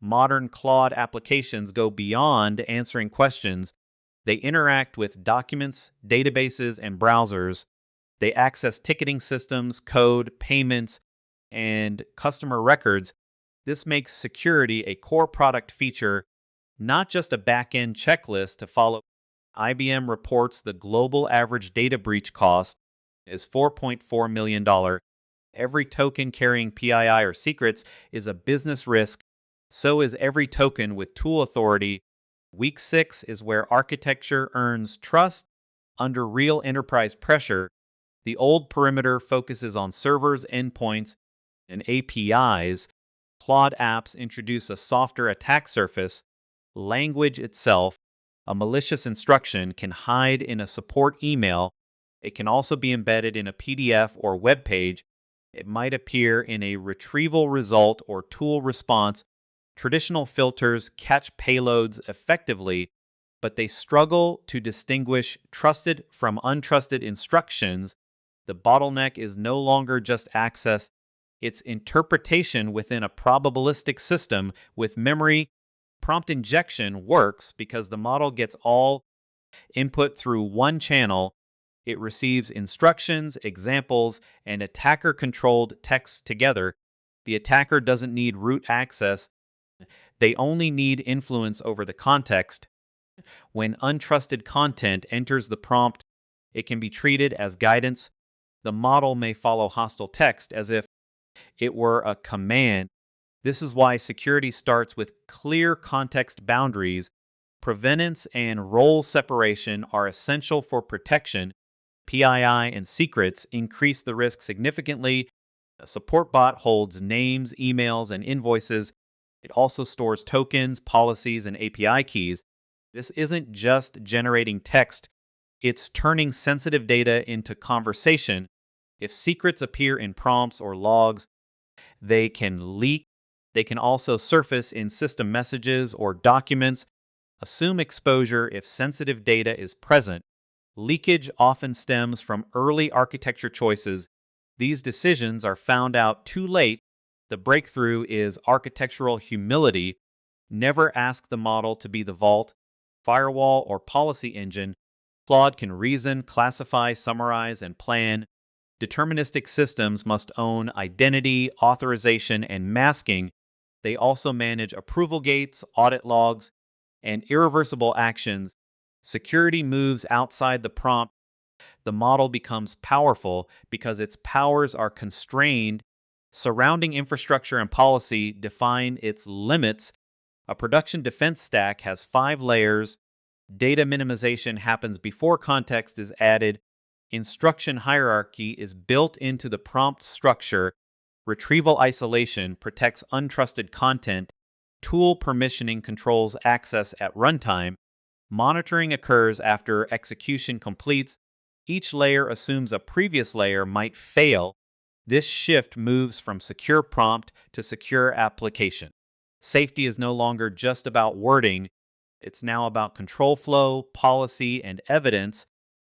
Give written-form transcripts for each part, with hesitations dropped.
Modern Claude applications go beyond answering questions. They interact with documents, databases, and browsers. They access ticketing systems, code, payments, and customer records. This makes security a core product feature, not just a back-end checklist to follow. IBM reports the global average data breach cost is $4.4 million. Every token carrying PII or secrets is a business risk. So is every token with tool authority. Week 6 is where architecture earns trust under real enterprise pressure. The old perimeter focuses on servers, endpoints, and APIs. Claude apps introduce a softer attack surface. Language itself, a malicious instruction, can hide in a support email. It can also be embedded in a PDF or web page. It might appear in a retrieval result or tool response. Traditional filters catch payloads effectively, but they struggle to distinguish trusted from untrusted instructions. The bottleneck is no longer just access, it's interpretation within a probabilistic system with memory. Prompt injection works because the model gets all input through one channel. It receives instructions, examples, and attacker-controlled text together. The attacker doesn't need root access. They only need influence over the context. When untrusted content enters the prompt, it can be treated as guidance. The model may follow hostile text as if it were a command. This is why security starts with clear context boundaries. Provenance and role separation are essential for protection. PII and secrets increase the risk significantly. A support bot holds names, emails, and invoices. It also stores tokens, policies, and API keys. This isn't just generating text, it's turning sensitive data into conversation. If secrets appear in prompts or logs, they can leak. They can also surface in system messages or documents. Assume exposure if sensitive data is present. Leakage often stems from early architecture choices. These decisions are found out too late. The breakthrough is architectural humility. Never ask the model to be the vault, firewall, or policy engine. Claude can reason, classify, summarize, and plan. Deterministic systems must own identity, authorization, and masking. They also manage approval gates, audit logs, and irreversible actions. Security moves outside the prompt. The model becomes powerful because its powers are constrained. Surrounding infrastructure and policy define its limits. A production defense stack has 5 layers. Data minimization happens before context is added. Instruction hierarchy is built into the prompt structure. Retrieval isolation protects untrusted content. Tool permissioning controls access at runtime. Monitoring occurs after execution completes. Each layer assumes a previous layer might fail. This shift moves from secure prompt to secure application. Safety is no longer just about wording. It's now about control flow, policy, and evidence.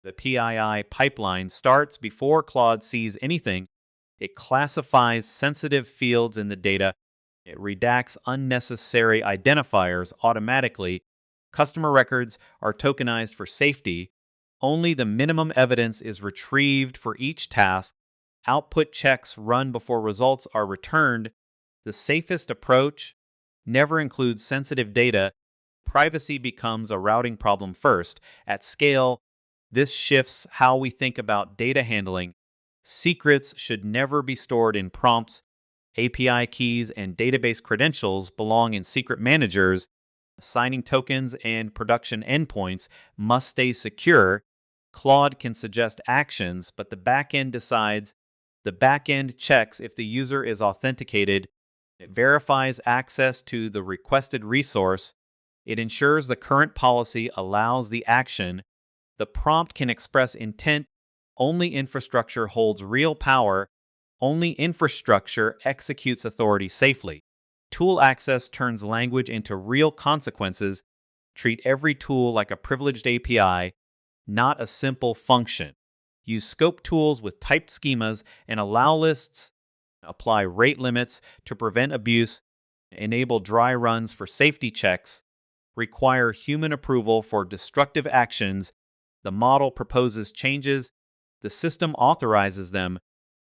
The PII pipeline starts before Claude sees anything. It classifies sensitive fields in the data. It redacts unnecessary identifiers automatically. Customer records are tokenized for safety. Only the minimum evidence is retrieved for each task. Output checks run before results are returned. The safest approach never includes sensitive data. Privacy becomes a routing problem first. At scale, this shifts how we think about data handling. Secrets should never be stored in prompts. API keys and database credentials belong in secret managers. Signing tokens and production endpoints must stay secure. Claude can suggest actions, but the backend decides. The backend checks if the user is authenticated. It verifies access to the requested resource. It ensures the current policy allows the action. The prompt can express intent. Only infrastructure holds real power. Only infrastructure executes authority safely. Tool access turns language into real consequences. Treat every tool like a privileged API, not a simple function. Use scope tools with typed schemas and allow lists. Apply rate limits to prevent abuse. enable dry runs for safety checks, require human approval for destructive actions. The model proposes changes, the system authorizes them,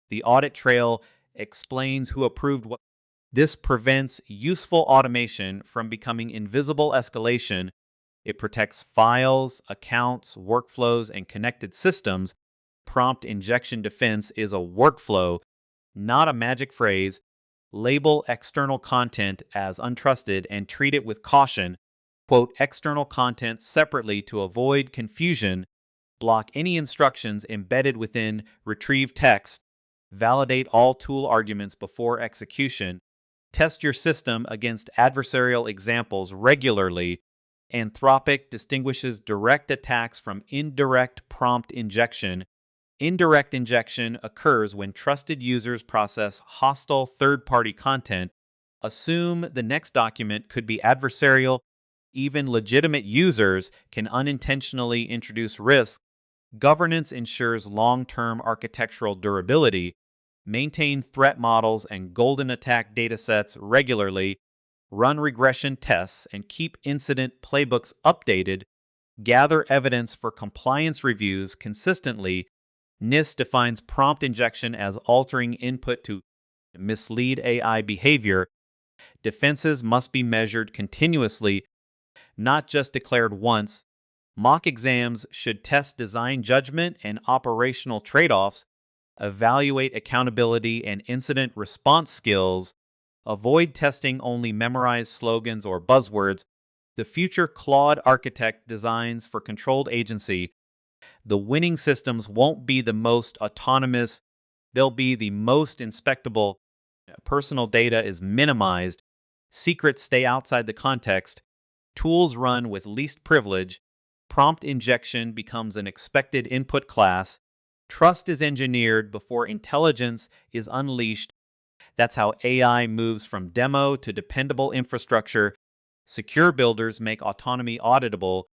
the audit trail explains who approved what. This prevents useful automation from becoming invisible escalation. It protects files, accounts, workflows, and connected systems. Prompt injection defense is a workflow, not a magic phrase. Label external content as untrusted and treat it with caution. Quote external content separately to avoid confusion. Block any instructions embedded within retrieve text. Validate all tool arguments before execution. Test your system against adversarial examples regularly. Anthropic distinguishes direct attacks from indirect prompt injection. Indirect injection occurs when trusted users process hostile third-party content. Assume the next document could be adversarial. Even legitimate users can unintentionally introduce risk. Governance ensures long-term architectural durability. Maintain threat models and golden attack datasets regularly. Run regression tests and keep incident playbooks updated. Gather evidence for compliance reviews consistently. NIST defines prompt injection as altering input to mislead AI behavior. Defenses must be measured continuously, not just declared once. Mock exams should test design judgment and operational trade-offs, evaluate accountability and incident response skills, avoid testing only memorized slogans or buzzwords. The future Claude architect designs for controlled agency. The winning systems won't be the most autonomous, they'll be the most inspectable. Personal data is minimized, secrets stay outside the context, tools run with least privilege, prompt injection becomes an expected input class, trust is engineered before intelligence is unleashed. That's how AI moves from demo to dependable infrastructure. Secure builders make autonomy auditable.